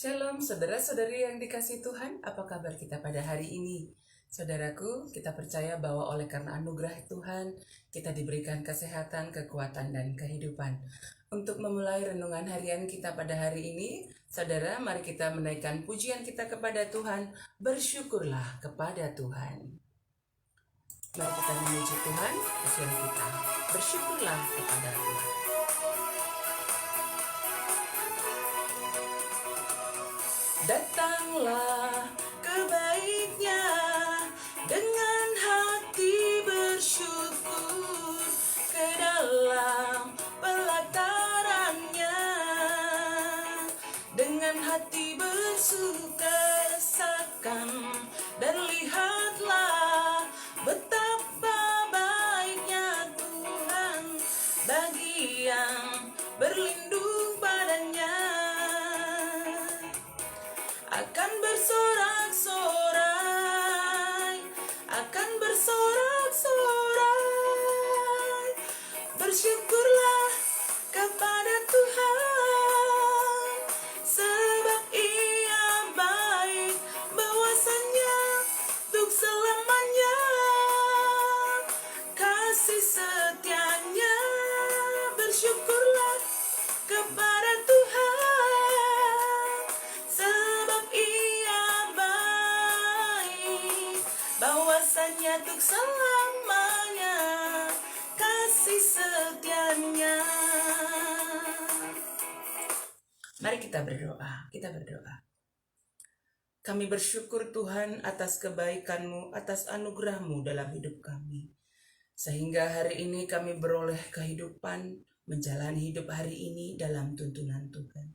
Shalom saudara-saudari yang dikasihi Tuhan, apa kabar kita pada hari ini? Saudaraku, kita percaya bahwa oleh karena anugerah Tuhan, kita diberikan kesehatan, kekuatan, dan kehidupan. Untuk memulai renungan harian kita pada hari ini, saudara, mari kita menaikkan pujian kita kepada Tuhan. Bersyukurlah kepada Tuhan. Mari kita memuji Tuhan, pujian kita. Bersyukurlah kepada Tuhan. Datanglah ke baitnya dengan hati bersyukur, ke dalam pelatarannya dengan hati bersukasakan, dan lihatlah betapa baiknya Tuhan bagi yang berlindung padanya. Akan bersorak-sorai, akan bersorak-sorai. Bersyukurlah kepada Tuhan, sebab Ia baik, bahwasanya untuk selamanya kasih setianya. Bersyukurlah kepada Tuhan, sebab Ia baik, bahwasanya untuk selamanya kasih setianya. Mari kita berdoa, Kami bersyukur Tuhan atas kebaikan-Mu, atas anugerah-Mu dalam hidup kami. Sehingga hari ini kami beroleh kehidupan, menjalani hidup hari ini dalam tuntunan Tuhan.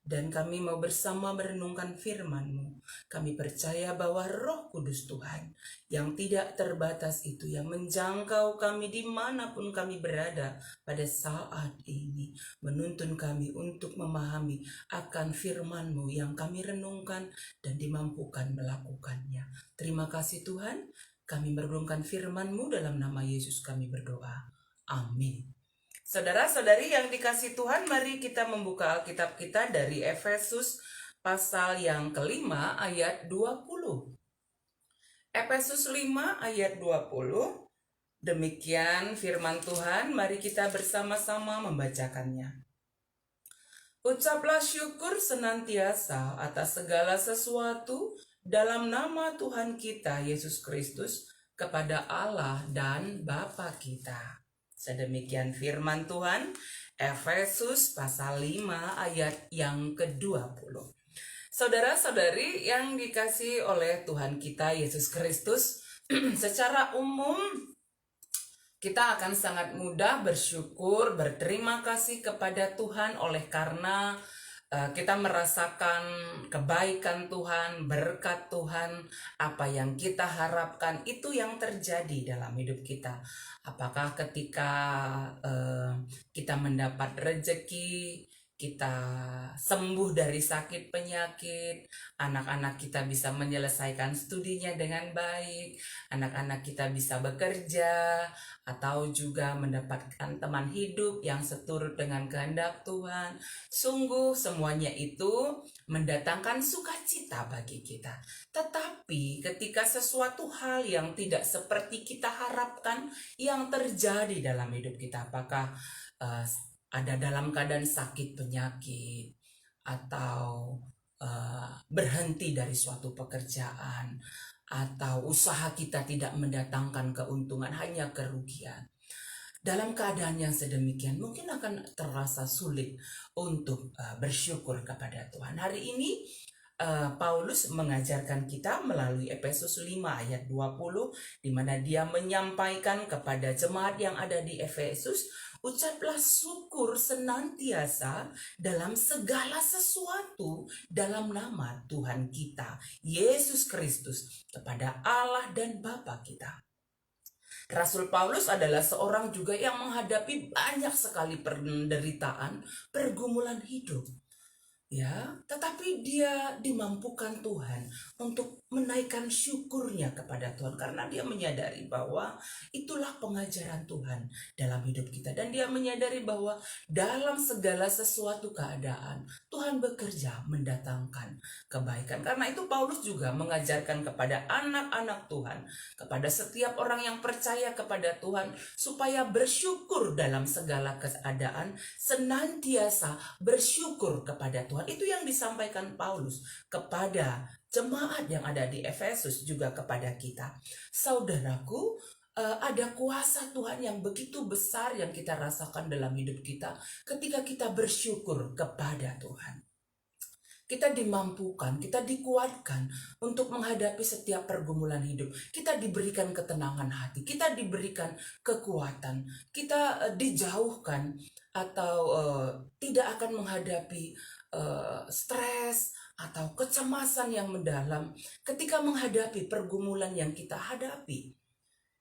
Dan kami mau bersama merenungkan firman-Mu. Kami percaya bahwa Roh Kudus Tuhan yang tidak terbatas itu, yang menjangkau kami dimanapun kami berada pada saat ini, menuntun kami untuk memahami akan firman-Mu yang kami renungkan dan dimampukan melakukannya. Terima kasih Tuhan, kami merenungkan firman-Mu dalam nama Yesus kami berdoa. Amin. Saudara-saudari yang dikasihi Tuhan, mari kita membuka Alkitab kita dari Efesus pasal yang kelima ayat 20. Efesus 5 ayat 20. Demikian firman Tuhan, mari kita bersama-sama membacakannya. Ucaplah syukur senantiasa atas segala sesuatu dalam nama Tuhan kita Yesus Kristus kepada Allah dan Bapa kita. Sedemikian firman Tuhan, Efesus pasal 5 ayat yang ke-20. Saudara-saudari yang dikasihi oleh Tuhan kita Yesus Kristus, secara umum kita akan sangat mudah bersyukur, berterima kasih kepada Tuhan oleh karena kita merasakan kebaikan Tuhan, berkat Tuhan, apa yang kita harapkan itu yang terjadi dalam hidup kita. Apakah ketika kita mendapat rezeki, kita sembuh dari sakit penyakit, anak-anak kita bisa menyelesaikan studinya dengan baik, anak-anak kita bisa bekerja, atau juga mendapatkan teman hidup yang seturut dengan kehendak Tuhan. Sungguh semuanya itu mendatangkan sukacita bagi kita. Tetapi ketika sesuatu hal yang tidak seperti kita harapkan yang terjadi dalam hidup kita, apakah ada dalam keadaan sakit penyakit, atau berhenti dari suatu pekerjaan, atau usaha kita tidak mendatangkan keuntungan, hanya kerugian. Dalam keadaan yang sedemikian mungkin akan terasa sulit untuk bersyukur kepada Tuhan. Hari ini Paulus mengajarkan kita melalui Efesus 5 ayat 20, di mana dia menyampaikan kepada jemaat yang ada di Efesus, ucaplah syukur senantiasa dalam segala sesuatu dalam nama Tuhan kita Yesus Kristus kepada Allah dan Bapa kita. Rasul Paulus adalah seorang juga yang menghadapi banyak sekali penderitaan, pergumulan hidup. ya, tetapi dia dimampukan Tuhan untuk menaikkan syukurnya kepada Tuhan karena dia menyadari bahwa itulah pengajaran Tuhan dalam hidup kita, dan dia menyadari bahwa dalam segala sesuatu keadaan Tuhan bekerja mendatangkan kebaikan. Karena itu Paulus juga mengajarkan kepada anak-anak Tuhan, kepada setiap orang yang percaya kepada Tuhan, supaya bersyukur dalam segala keadaan, senantiasa bersyukur kepada Tuhan. Itu yang disampaikan Paulus kepada jemaat yang ada di Efesus, juga kepada kita. Saudaraku, ada kuasa Tuhan yang begitu besar yang kita rasakan dalam hidup kita ketika kita bersyukur kepada Tuhan. Kita dimampukan, kita dikuatkan untuk menghadapi setiap pergumulan hidup. Kita diberikan ketenangan hati, kita diberikan kekuatan, kita dijauhkan atau tidak akan menghadapi stres atau kecemasan yang mendalam ketika menghadapi pergumulan yang kita hadapi.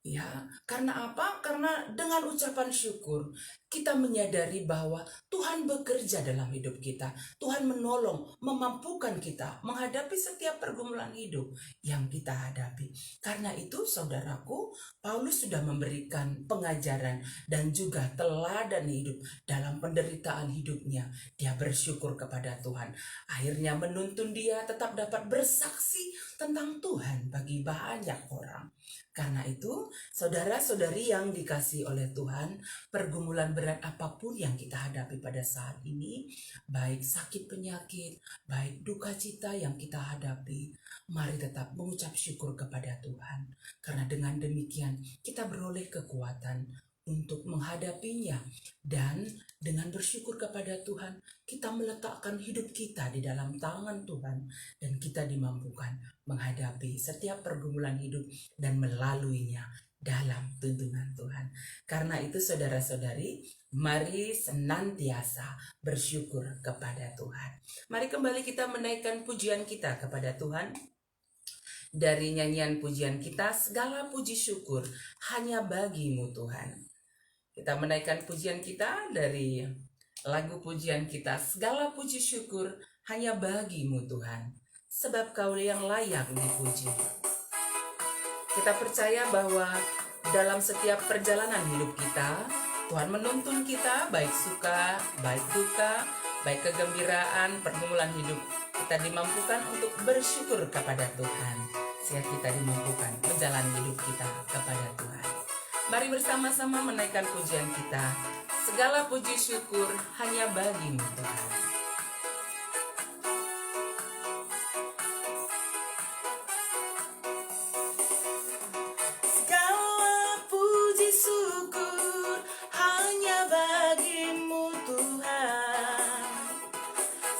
Ya, karena apa? Karena dengan ucapan syukur kita menyadari bahwa Tuhan bekerja dalam hidup kita. Tuhan menolong, memampukan kita menghadapi setiap pergumulan hidup yang kita hadapi. Karena itu, saudaraku, Paulus sudah memberikan pengajaran dan juga teladan hidup dalam penderitaan hidupnya. Dia bersyukur kepada Tuhan. Akhirnya menuntun dia tetap dapat bersaksi tentang Tuhan bagi banyak orang. Karena itu, saudara-saudari yang dikasihi oleh Tuhan, pergumulan berat apapun yang kita hadapi pada saat ini, baik sakit penyakit, baik duka cita yang kita hadapi, mari tetap mengucap syukur kepada Tuhan. Karena dengan demikian kita beroleh kekuatan untuk menghadapinya, dan dengan bersyukur kepada Tuhan kita meletakkan hidup kita di dalam tangan Tuhan, dan kita dimampukan menghadapi setiap pergumulan hidup dan melaluinya dalam tuntunan Tuhan. Karena itu, saudara-saudari, mari senantiasa bersyukur kepada Tuhan. Mari kembali kita menaikkan pujian kita kepada Tuhan. Dari nyanyian pujian kita, segala puji syukur hanya bagi-Mu Tuhan. Kita menaikkan pujian kita dari lagu pujian kita, segala puji syukur hanya bagi-Mu Tuhan, sebab Kau yang layak dipuji. Kita percaya bahwa dalam setiap perjalanan hidup kita, Tuhan menuntun kita baik suka, baik duka, baik kegembiraan, pergumulan hidup. Kita dimampukan untuk bersyukur kepada Tuhan, sehingga kita dimampukan menjalani hidup kita kepada Tuhan. Mari bersama-sama menaikkan pujian kita. Segala puji syukur hanya bagi-Mu Tuhan. Segala puji syukur hanya bagi-Mu Tuhan,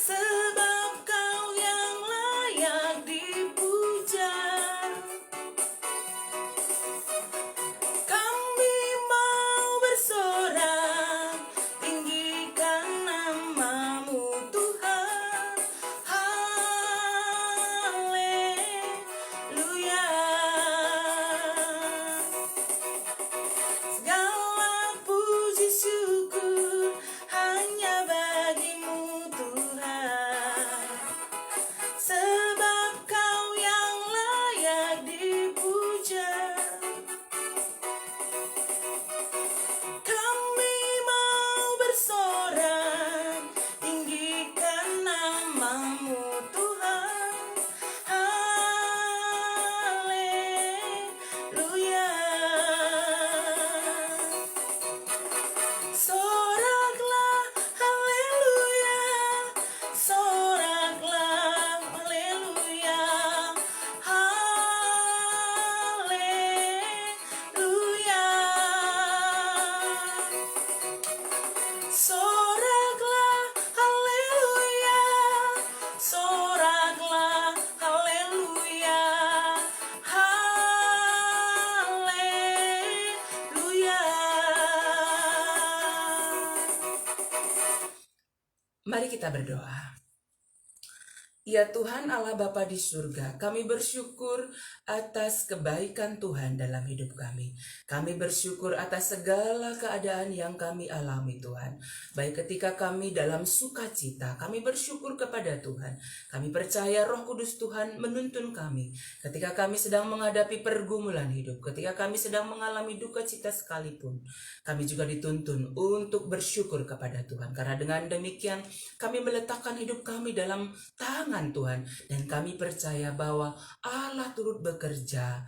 sebab Kau yang layak dipuja. Kami mau bersorak, tinggikan nama-Mu Tuhan. Haleluya. Segala puji syukur hanya bagi-Mu Tuhan, sebab Kau yang layak dipuja. Kami mau bersorak, tinggikan nama-Mu Tuhan. Haleluya. Soraklah, haleluya. Soraklah, haleluya. Haleluya. Soraklah, haleluya. Soraklah, haleluya. Haleluya. Mari kita berdoa. Ya Tuhan Allah Bapa di surga, kami bersyukur atas kebaikan Tuhan dalam hidup kami. Kami bersyukur atas segala keadaan yang kami alami Tuhan. Baik ketika kami dalam sukacita, kami bersyukur kepada Tuhan. Kami percaya Roh Kudus Tuhan menuntun kami. Ketika kami sedang menghadapi pergumulan hidup, ketika kami sedang mengalami duka cita sekalipun, kami juga dituntun untuk bersyukur kepada Tuhan. Karena dengan demikian kami meletakkan hidup kami dalam tangan Tuhan, dan kami percaya bahwa Allah turut bekerja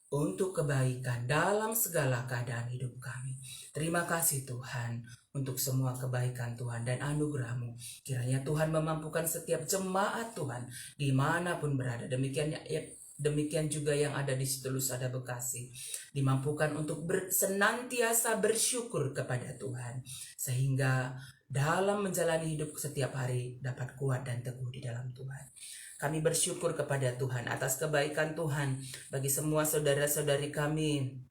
untuk kebaikan dalam segala keadaan hidup kami. Terima kasih Tuhan untuk semua kebaikan Tuhan dan anugerah-Mu. Kiranya Tuhan memampukan setiap jemaat Tuhan dimanapun berada. Demikian juga yang ada di situ Lusada Bekasi, dimampukan untuk senantiasa bersyukur kepada Tuhan, sehingga dalam menjalani hidup setiap hari dapat kuat dan teguh di dalam Tuhan. Kami bersyukur kepada Tuhan atas kebaikan Tuhan bagi semua saudara-saudari kami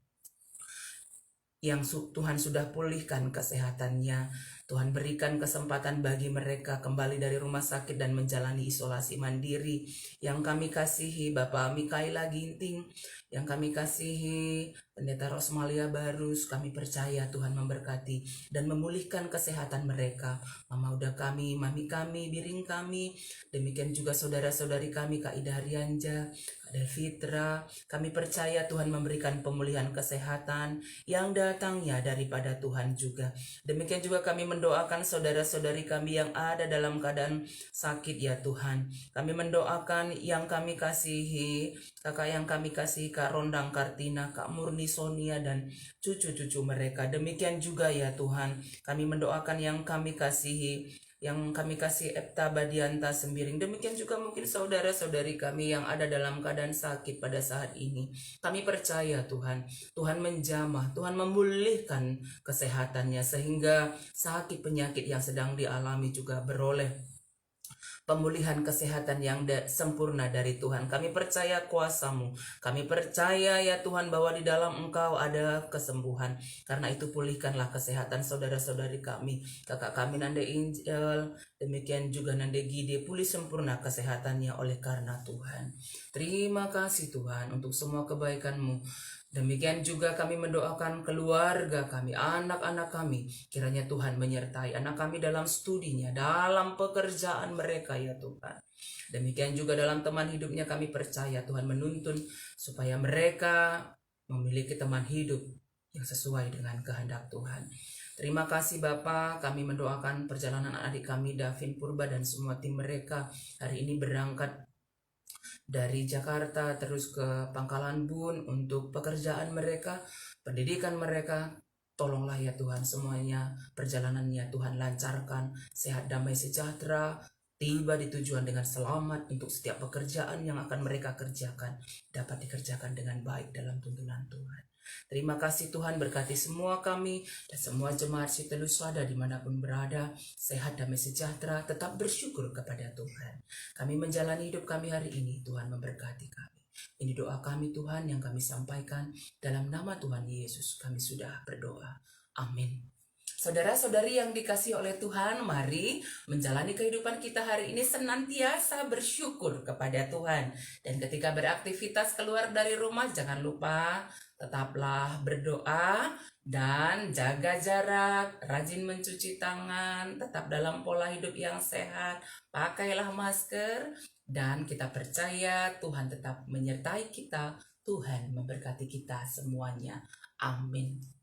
yang Tuhan sudah pulihkan kesehatannya. Tuhan berikan kesempatan bagi mereka kembali dari rumah sakit dan menjalani isolasi mandiri. Yang kami kasihi Bapak Mikaela Ginting, yang kami kasihi Pendeta Rosmalia Barus, kami percaya Tuhan memberkati dan memulihkan kesehatan mereka. Mama Uda kami, Mami kami, Biring kami, demikian juga saudara-saudari kami, Kak Ida Rianja, Kak Devitra. Kami percaya Tuhan memberikan pemulihan kesehatan yang datangnya daripada Tuhan juga. Demikian juga kami mendoakan saudara-saudari kami yang ada dalam keadaan sakit ya Tuhan. Kami mendoakan yang kami kasihi, kakak yang kami kasihi, Kak Rondang Kartina, Kak Murni Sonia, dan cucu-cucu mereka. Demikian juga ya Tuhan, kami mendoakan yang kami kasihi, Epta Badianta Sembiring. Demikian juga mungkin saudara-saudari kami yang ada dalam keadaan sakit pada saat ini. Kami percaya Tuhan, Tuhan menjamah, Tuhan memulihkan kesehatannya sehingga sakit penyakit yang sedang dialami juga beroleh pemulihan kesehatan yang sempurna dari Tuhan. Kami percaya kuasa-Mu. Kami percaya ya Tuhan bahwa di dalam Engkau ada kesembuhan. Karena itu pulihkanlah kesehatan saudara-saudari kami. Kakak kami Nande Angel, demikian juga Nande Gide, pulih sempurna kesehatannya oleh karena Tuhan. Terima kasih Tuhan untuk semua kebaikan-Mu. Demikian juga kami mendoakan keluarga kami, anak-anak kami. Kiranya Tuhan menyertai anak kami dalam studinya, dalam pekerjaan mereka ya Tuhan. Demikian juga dalam teman hidupnya kami percaya Tuhan menuntun supaya mereka memiliki teman hidup yang sesuai dengan kehendak Tuhan. Terima kasih Bapak, kami mendoakan perjalanan adik kami Davin Purba dan semua tim mereka hari ini berangkat dari Jakarta terus ke Pangkalan Bun untuk pekerjaan mereka, pendidikan mereka. Tolonglah ya Tuhan semuanya, perjalanannya Tuhan lancarkan, sehat damai sejahtera, tiba di tujuan dengan selamat untuk setiap pekerjaan yang akan mereka kerjakan dapat dikerjakan dengan baik dalam tuntunan Tuhan. Terima kasih Tuhan, berkati semua kami dan semua jemaat City Lusada dimanapun berada, sehat damai sejahtera, tetap bersyukur kepada Tuhan. Kami menjalani hidup kami hari ini, Tuhan memberkati kami. Ini doa kami Tuhan yang kami sampaikan dalam nama Tuhan Yesus. Kami sudah berdoa. Amin. Saudara-saudari yang dikasihi oleh Tuhan, mari menjalani kehidupan kita hari ini senantiasa bersyukur kepada Tuhan. Dan ketika beraktivitas keluar dari rumah, jangan lupa tetaplah berdoa dan jaga jarak, rajin mencuci tangan, tetap dalam pola hidup yang sehat, pakailah masker, dan kita percaya Tuhan tetap menyertai kita. Tuhan memberkati kita semuanya. Amin.